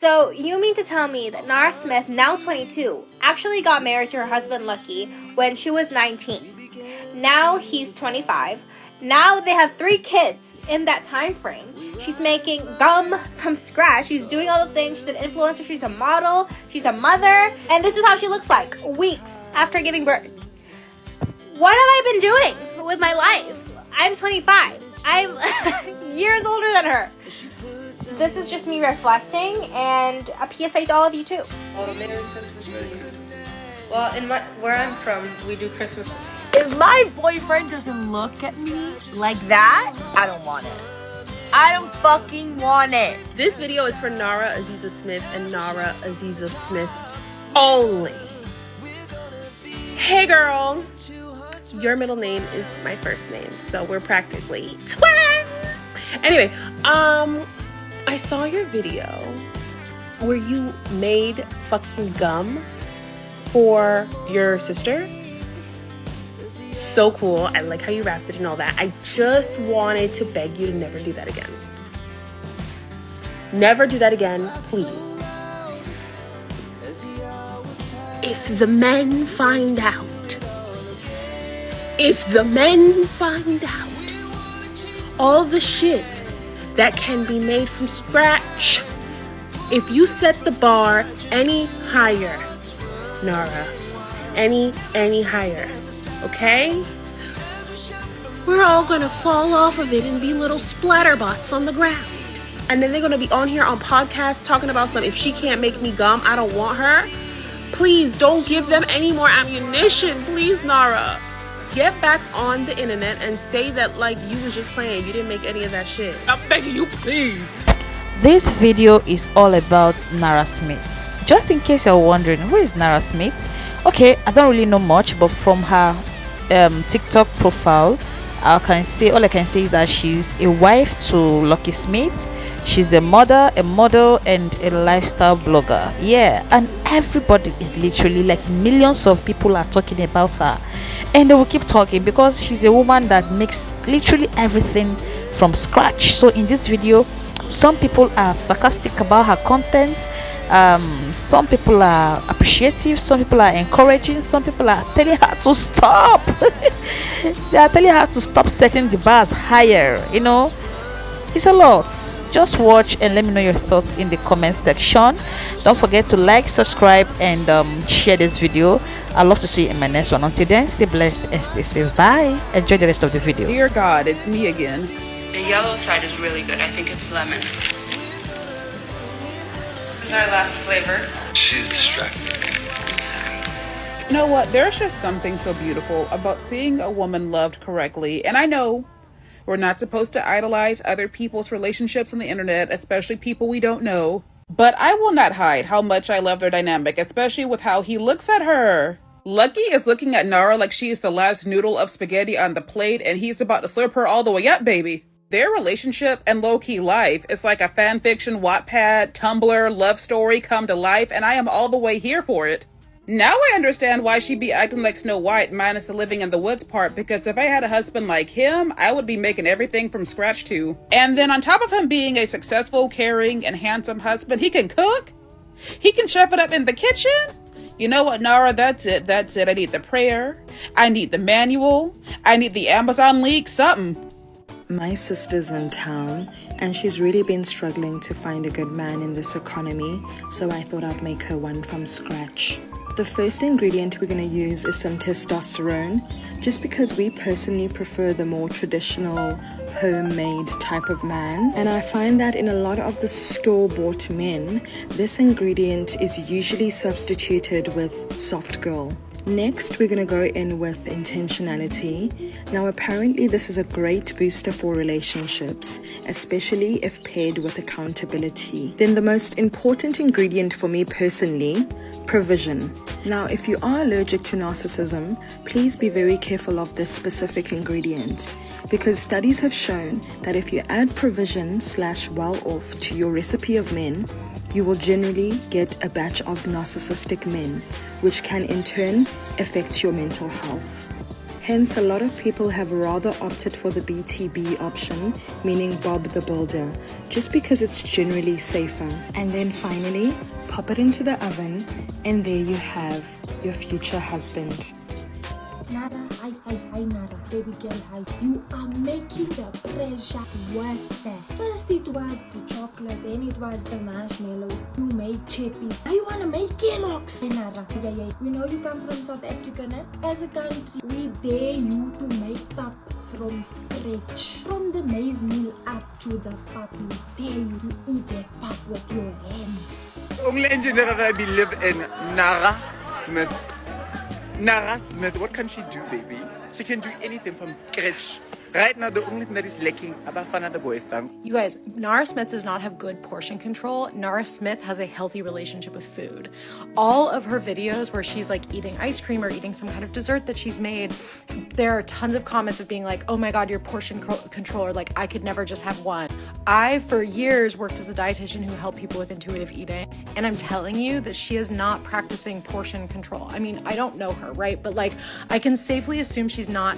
So you mean to tell me that Nara Smith, now 22, actually got married to her husband Lucky when she was 19. Now he's 25. Now they have 3 kids in that time frame. She's making gum from scratch. She's doing all the things. She's an influencer. She's a model. She's a mother. And this is how she looks like weeks after giving birth. What have I been doing with my life? I'm 25. I'm years older than her. This is just me reflecting, and a PSA to all of you too. Oh, Merry Christmas, buddy. Well, where I'm from, we do Christmas. If my boyfriend doesn't look at me like that, I don't want it. I don't fucking want it. This video is for Nara Aziza Smith and Nara Aziza Smith only. Hey girl, your middle name is my first name, so we're practically twins. Anyway, I saw your video where you made fucking gum for your sister. So cool. I like how you wrapped it and all that. I just wanted to beg you to never do that again. Never do that again, please. If the men find out, all the shit that can be made from scratch, if you set the bar any higher, Nara, any higher, okay? We're all gonna fall off of it and be little splatterbots on the ground. And then they're gonna be on here on podcasts talking about if she can't make me gum, I don't want her. Please don't give them any more ammunition, please, Nara. Get back on the internet and say that like you was just playing. You didn't make any of that shit. I'm begging you, please. This video is all about Nara Smith. Just in case you're wondering, who is Nara Smith? Okay, I don't really know much, but from her TikTok profile, all I can say is that she's a wife to Lucky Smith. She's a mother, a model, and a lifestyle blogger. Yeah, and everybody is literally like millions of people are talking about her, and they will keep talking because she's a woman that makes literally everything from scratch. So in this video, some people are sarcastic about her content, some people are appreciative, some people are encouraging, some people are telling her to stop. They are telling her to stop setting the bars higher. It's a lot. Just watch and let me know your thoughts in the comment section. Don't forget to like, subscribe, and share this video. I'd love to see you in my next one. Until then, stay blessed and stay safe. Bye. Enjoy the rest of the video. Dear God, it's me again. The yellow side is really good. I think it's lemon. This is our last flavor. She's distracted. I'm sorry. You know what? There's just something so beautiful about seeing a woman loved correctly. And I know we're not supposed to idolize other people's relationships on the internet, especially people we don't know. But I will not hide how much I love their dynamic, especially with how he looks at her. Lucky is looking at Nara like she is the last noodle of spaghetti on the plate, and he's about to slurp her all the way up, baby. Their relationship and low-key life is like a fanfiction Wattpad, Tumblr, love story come to life, and I am all the way here for it. Now I understand why she'd be acting like Snow White minus the living in the woods part, because if I had a husband like him, I would be making everything from scratch too. And then on top of him being a successful, caring, and handsome husband, he can cook? He can chef it up in the kitchen? You know what, Nara, that's it. I need the prayer. I need the manual. I need the Amazon link, something. My sister's in town and she's really been struggling to find a good man in this economy, so I thought I'd make her one from scratch. The first ingredient we're going to use is some testosterone, just because we personally prefer the more traditional homemade type of man, and I find that in a lot of the store-bought men, this ingredient is usually substituted with soft girl. Next, we're going to go in with intentionality. Now, apparently this is a great booster for relationships, especially if paired with accountability. Then the most important ingredient for me personally, provision. Now, if you are allergic to narcissism, please be very careful of this specific ingredient, because studies have shown that if you add provision / well-off to your recipe of men, you will generally get a batch of narcissistic men, which can in turn affect your mental health. Hence, a lot of people have rather opted for the BTB option, meaning Bob the Builder, just because it's generally safer. And then finally, pop it into the oven, and there you have your future husband. Nara, hi, Nara, baby girl, hi. You are making the pressure worse. First it was the chocolate, then it was the marshmallows. You made chippies. Now you wanna make Kellogg's. Hey, Nara, yeah. We know you come from South Africa, né? As a country, we dare you to make pap from scratch. From the maize meal up to the pap, we dare you to eat that pap with your hands. The only engineer that I believe in, Nara Smith. Nara Smith, what can she do, baby? She can do anything from scratch. Right now, the only thing that is lacking, Abafana the boys tongue. You guys, Nara Smith does not have good portion control. Nara Smith has a healthy relationship with food. All of her videos where she's like eating ice cream or eating some kind of dessert that she's made, there are tons of comments of being like, oh my God, your portion control, or like, I could never just have one. I, for years, worked as a dietitian who helped people with intuitive eating. And I'm telling you that she is not practicing portion control. I mean, I don't know her, right? But like, I can safely assume she's not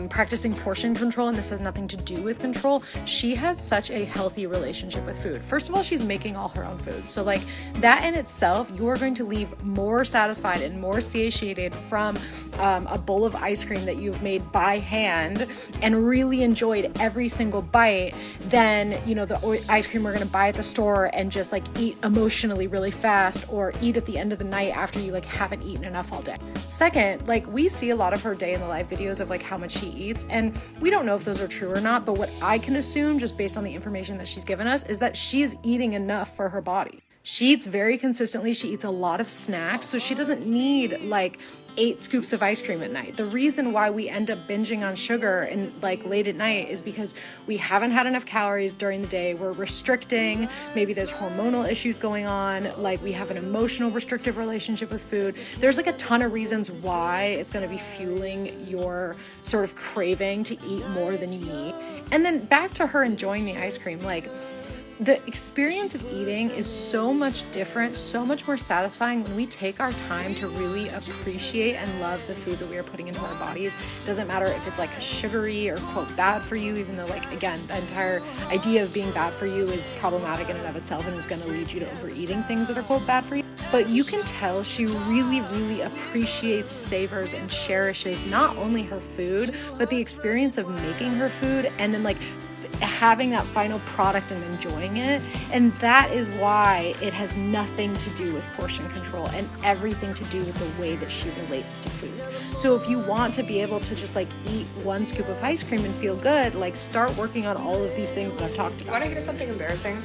practicing portion control, and this has nothing to do with control. She has such a healthy relationship with food. First of all, she's making all her own food. So like that in itself, you are going to leave more satisfied and more satiated from a bowl of ice cream that you've made by hand and really enjoyed every single bite than, you know, the ice cream we're going to buy at the store and just like eat emotionally really fast, or eat at the end of the night after you like haven't eaten enough all day. Second, like we see a lot of her day in the life videos of like how much she eats, and we don't know if those are true or not, but what I can assume just based on the information that she's given us is that she's eating enough for her body. She eats very consistently. She eats a lot of snacks, so she doesn't need like 8 scoops of ice cream at night. The reason why we end up binging on sugar and like late at night is because we haven't had enough calories during the day. We're restricting. Maybe there's hormonal issues going on. Like we have an emotional restrictive relationship with food. There's like a ton of reasons why it's going to be fueling your sort of craving to eat more than you need. And then back to her enjoying the ice cream, like the experience of eating is so much different, so much more satisfying when we take our time to really appreciate and love the food that we are putting into our bodies. It doesn't matter if it's like sugary or quote bad for you, even though like, again, the entire idea of being bad for you is problematic in and of itself and is going to lead you to overeating things that are quote bad for you. But you can tell she really, really appreciates, savors, and cherishes not only her food, but the experience of making her food and then like having that final product and enjoying it. And that is why it has nothing to do with portion control and everything to do with the way that she relates to food. So if you want to be able to just like eat 1 scoop of ice cream and feel good, like start working on all of these things that I've talked about. Want to hear something embarrassing?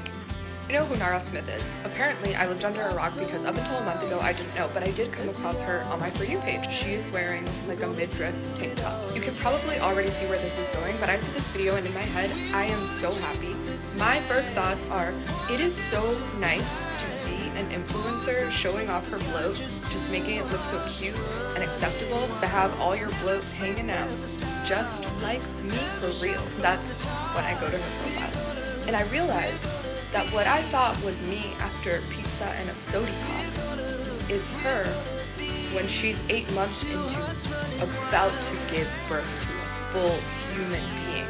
You know who Nara Smith is. Apparently, I lived under a rock because up until a month ago, I didn't know, but I did come across her on my For You page. She's wearing like a midriff tank top. You can probably already see where this is going, but I see this video and in my head, I am so happy. My first thoughts are, it is so nice to see an influencer showing off her bloat, just making it look so cute and acceptable, to have all your bloat hanging out, just like me for real. That's when I go to her profile. And I realized that what I thought was me after pizza and a soda pop is her when she's 8 months into about to give birth to a full human being.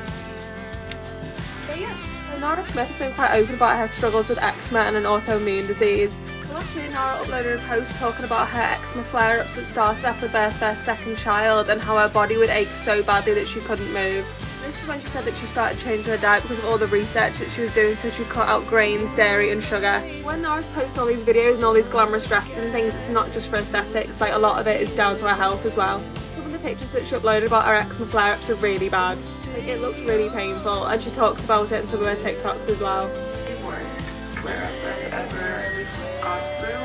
So yeah. Nara Smith has been quite open about her struggles with eczema and an autoimmune disease. Last year, Nara uploaded a post talking about her eczema flare-ups that started after the birth of their second child and how her body would ache so badly that she couldn't move. This is when she said that she started changing her diet because of all the research that she was doing, so she cut out grains, dairy and sugar. When Nara's posting all these videos and all these glamorous dresses and things, it's not just for aesthetics, like a lot of it is down to her health as well. Some of the pictures that she uploaded about her eczema flare-ups are really bad. Like, it looks really painful, and she talks about it in some of her TikToks as well. The worst flare-up I've ever gone through.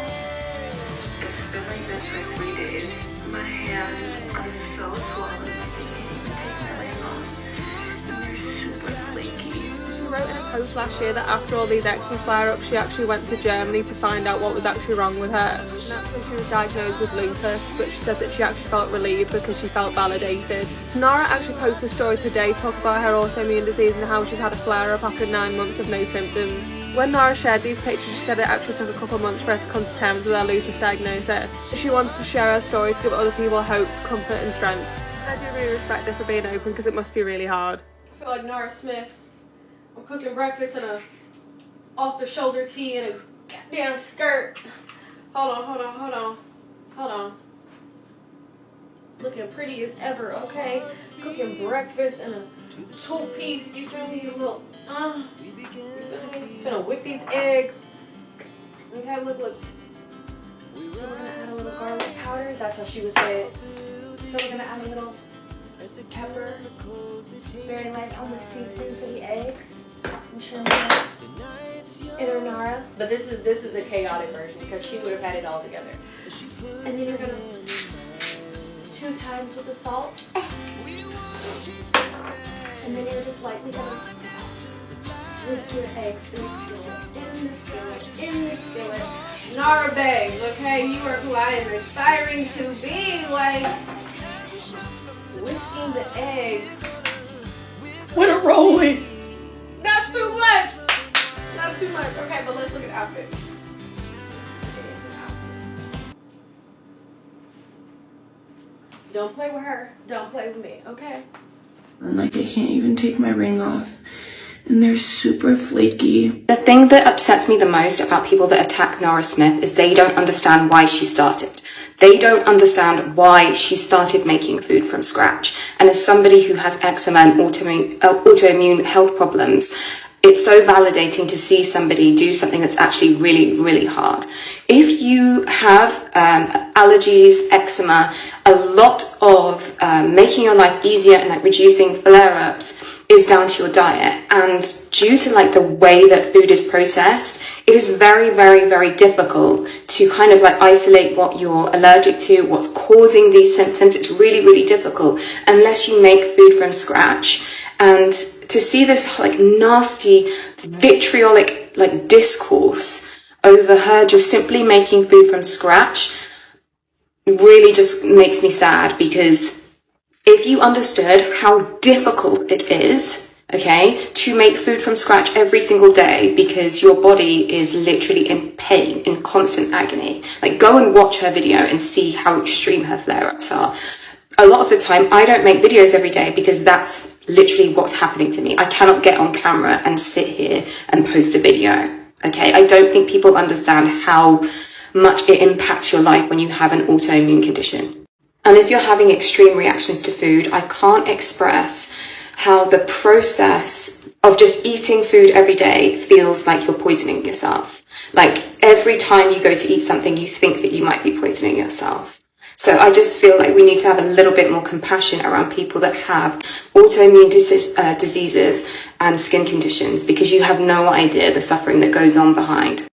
It's been like this for 3 days. My hands are so swollen. She wrote in a post last year that after all these eczema flare-ups, she actually went to Germany to find out what was actually wrong with her. And that's when she was diagnosed with lupus, but she said that she actually felt relieved because she felt validated. Nara actually posted a story today talking about her autoimmune disease and how she's had a flare-up after 9 months of no symptoms. When Nara shared these pictures, she said it actually took a couple of months for her to come to terms with her lupus diagnosis. She wanted to share her story to give other people hope, comfort and strength. I do really respect her for being open because it must be really hard. I feel like Nara Smith. I'm cooking breakfast in a off-the-shoulder tee and a goddamn skirt. Hold on. Looking pretty as ever, okay? Cooking breakfast in a two-piece. You feel me? You little, you feel me? Gonna whip these eggs. Okay, look. So we're gonna add a little garlic powder. That's how she would say it. So we're gonna add a little pepper. Very light on the seasoning for the eggs. I'm sure inner Nara. But this is the chaotic version because she would have had it all together. And then you're gonna 2 times with the salt. And then you're just lightly gonna whisk your eggs in the skillet. Nara babes, okay, you are who I am aspiring to be, like whisking the eggs with a rolling. Not too much. Okay, but let's look at outfits. Don't play with her. Don't play with me, okay? Like, I can't even take my ring off. And they're super flaky. The thing that upsets me the most about people that attack Nara Smith is they don't understand why she started. They don't understand why she started making food from scratch. And as somebody who has eczema and autoimmune health problems, it's so validating to see somebody do something that's actually really, really hard. If you have allergies, eczema, a lot of making your life easier and like reducing flare-ups is down to your diet. And due to like the way that food is processed, it is very, very, very difficult to kind of like isolate what you're allergic to, what's causing these symptoms. It's really, really difficult unless you make food from scratch. And to see this like nasty, vitriolic like discourse over her just simply making food from scratch really just makes me sad, because if you understood how difficult it is, okay, to make food from scratch every single day because your body is literally in pain, in constant agony, like go and watch her video and see how extreme her flare-ups are. A lot of the time I don't make videos every day because that's literally what's happening to me. I cannot get on camera and sit here and post a video, okay? I don't think people understand how much it impacts your life when you have an autoimmune condition. And if you're having extreme reactions to food, I can't express how the process of just eating food every day feels like you're poisoning yourself. Like every time you go to eat something, you think that you might be poisoning yourself. So I just feel like we need to have a little bit more compassion around people that have autoimmune diseases and skin conditions, because you have no idea the suffering that goes on behind.